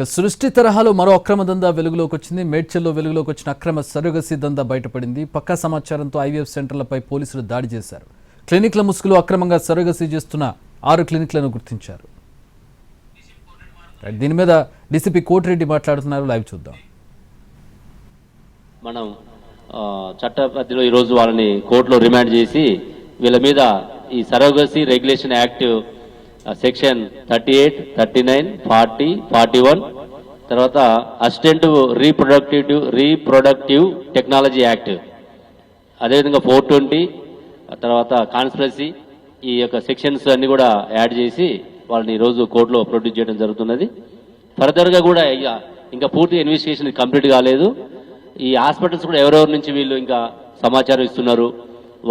సృష్టి తరహాలో మరో అక్రమ దందా వెలుగులోకి వచ్చింది. మేడ్చల్లో వెలుగులోకి వచ్చిన అక్రమ సరోగసీ దందా బయటపడింది. పక్కా సమాచారంతో ఐవీఎఫ్ సెంటర్లపై పోలీసులు దాడి చేశారు. క్లినిక్ల ముసుగులో అక్రమంగా సరోగసీ చేస్తున్న 6 క్లినిక్లను గుర్తించారు. దీని మీద డీసీపీ కోటిరెడ్డి మాట్లాడుతున్నారు. లైవ్ చూద్దాం. మనం చట్టపరిధిలో ఈరోజు వాళ్ళని కోర్టులో రిమాండ్ చేసి వీళ్ళ మీద ఈ సరోగసీ రెగ్యులేషన్ యాక్ట్ సెక్షన్ 38, 39, 40, 41 తర్వాత అసిస్టెంట్ రీప్రొడక్టివ్ టెక్నాలజీ యాక్ట్, అదేవిధంగా 420 తర్వాత కాన్స్పిరసీ, ఈ యొక్క సెక్షన్స్ అన్ని కూడా యాడ్ చేసి వాళ్ళని ఈరోజు కోర్టులో ప్రొడ్యూస్ చేయడం జరుగుతున్నది. ఫర్దర్గా కూడా ఇంకా పూర్తి ఇన్వెస్టిగేషన్ కంప్లీట్ కాలేదు. ఈ హాస్పిటల్స్ కూడా ఎవరెవరి నుంచి వీళ్ళు ఇంకా సమాచారం ఇస్తున్నారు,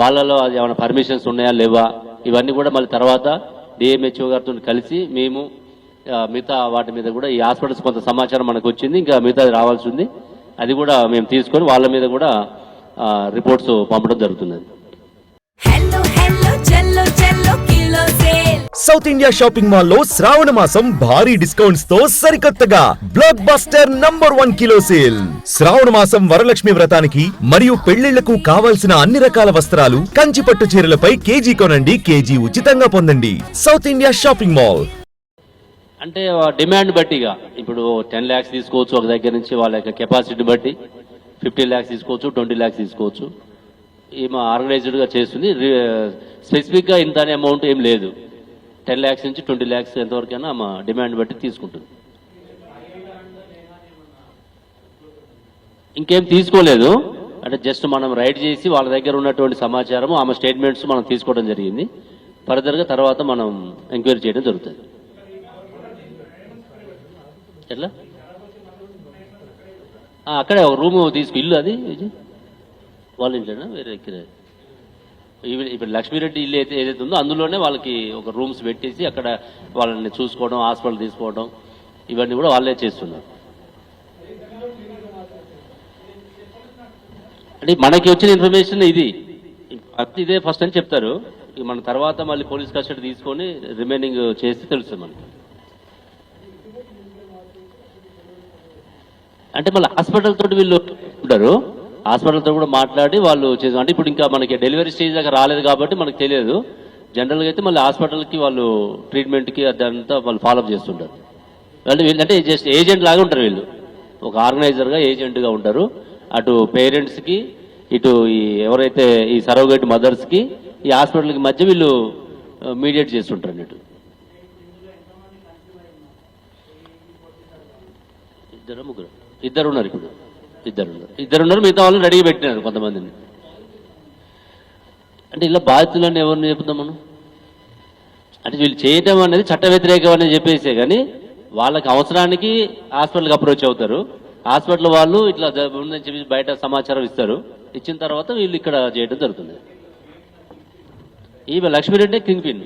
వాళ్ళలో అది ఏమైనా పర్మిషన్స్ ఉన్నాయా లేవా, ఇవన్నీ కూడా మళ్ళీ తర్వాత డిఎంహెచ్ఓ గారితో కలిసి మేము మిగతా వాటి మీద కూడా ఈ హాస్పిటల్స్ కొంత సమాచారం మనకు వచ్చింది, ఇంకా మిగతాది రావాల్సి ఉంది, అది కూడా మేము తీసుకొని వాళ్ళ మీద కూడా రిపోర్ట్స్ పంపడం జరుగుతుంది. సౌత్ ఇండియా షాపింగ్ మాల్ లో శ్రావణ మాసం భారీ డిస్కౌంట్స్ తో సరికొత్తగా బ్లాక్ బస్టర్ #1 కిలో సేల్. శ్రావణ మాసం వరలక్ష్మి వ్రతానికి మరియు పెళ్లిళ్లకు కావాల్సిన అన్ని రకాల వస్త్రాలు, కంచి పట్టు చీరలపై కేజీ కొనండి, కేజీ ఉచితంగా పొందండి. South India shopping mall. అంటే డిమాండ్ బట్టిగా ఇప్పుడు 10 lakhs తీసుకోవచ్చు ఒక దగ్గర నుంచి, వాళ్ళ యొక్క కెపాసిటీని బట్టి 15 lakhs తీసుకోవచ్చు, 20 lakhs తీసుకోవచ్చు. ఈమె ఆర్గనైజ్డ్గా చేస్తుంది. స్పెసిఫిక్గా ఇంత అనే అమౌంట్ ఏం లేదు. 10 lakhs నుంచి 20 lakhs ఎంతవరకైనా మా డిమాండ్ బట్టి తీసుకుంటుంది. ఇంకేం తీసుకోలేదు, అంటే జస్ట్ మనం రైడ్ చేసి వాళ్ళ దగ్గర ఉన్నటువంటి సమాచారం, ఆమె స్టేట్మెంట్స్ మనం తీసుకోవడం జరిగింది. ఫర్దర్గా తర్వాత మనం ఎంక్వైరీ చేయడం జరుగుతుంది. ఎట్లా అక్కడే ఒక రూము ఇల్లు అది వాళ్ళ ఇంట్లోనా వేరే ఇప్పుడు లక్ష్మీరెడ్డి ఇల్లు ఏదైతే ఉందో అందులోనే వాళ్ళకి ఒక రూమ్స్ పెట్టేసి అక్కడ వాళ్ళని చూసుకోవడం, హాస్పిటల్ తీసుకోవడం, ఇవన్నీ కూడా వాళ్ళే చేస్తున్నారు. అంటే మనకి వచ్చిన ఇన్ఫర్మేషన్ ఇదే ఫస్ట్ అని చెప్తారు. మన తర్వాత మళ్ళీ పోలీస్ కస్టడీ తీసుకొని రిమైనింగ్ చేస్తే తెలుస్తుంది మనకి. అంటే మళ్ళీ హాస్పిటల్ తోటి వీళ్ళు ఉంటారు, హాస్పిటల్తో కూడా మాట్లాడి వాళ్ళు చేసాం. అంటే ఇప్పుడు ఇంకా మనకి డెలివరీ స్టేజ్ దాకా రాలేదు కాబట్టి మనకు తెలియదు. జనరల్గా అయితే మళ్ళీ హాస్పిటల్కి వాళ్ళు ట్రీట్మెంట్కి అదంతా వాళ్ళు ఫాలోఅప్ చేస్తుంటారు. వీళ్ళంటే జస్ట్ ఏజెంట్ లాగా ఉంటారు. వీళ్ళు ఒక ఆర్గనైజర్గా ఏజెంట్గా ఉంటారు. అటు పేరెంట్స్కి, ఇటు ఎవరైతే ఈ సరోగేట్ మదర్స్కి, ఈ హాస్పిటల్కి మధ్య వీళ్ళు మీడియేట్ చేస్తుంటారు అన్నట్టు. ఇద్దరు ఉన్నారు. ఇప్పుడు ఇద్దరు ఉన్నారు. మిగతా వాళ్ళని రెడీ పెట్టినారు కొంతమందిని. అంటే ఇలా బాధితులని ఎవరిని చెప్తాం మనం? అంటే వీళ్ళు చేయటం అనేది చట్ట వ్యతిరేకం అని చెప్పేసే, కానీ వాళ్ళకి అవసరానికి హాస్పిటల్కి అప్రోచ్ అవుతారు. హాస్పిటల్ వాళ్ళు ఇట్లా ఉందని చెప్పి బయట సమాచారం ఇస్తారు. ఇచ్చిన తర్వాత వీళ్ళు ఇక్కడ చేయడం జరుగుతుంది. ఈమె లక్ష్మీరెడ్డి కింగ్ పిన్.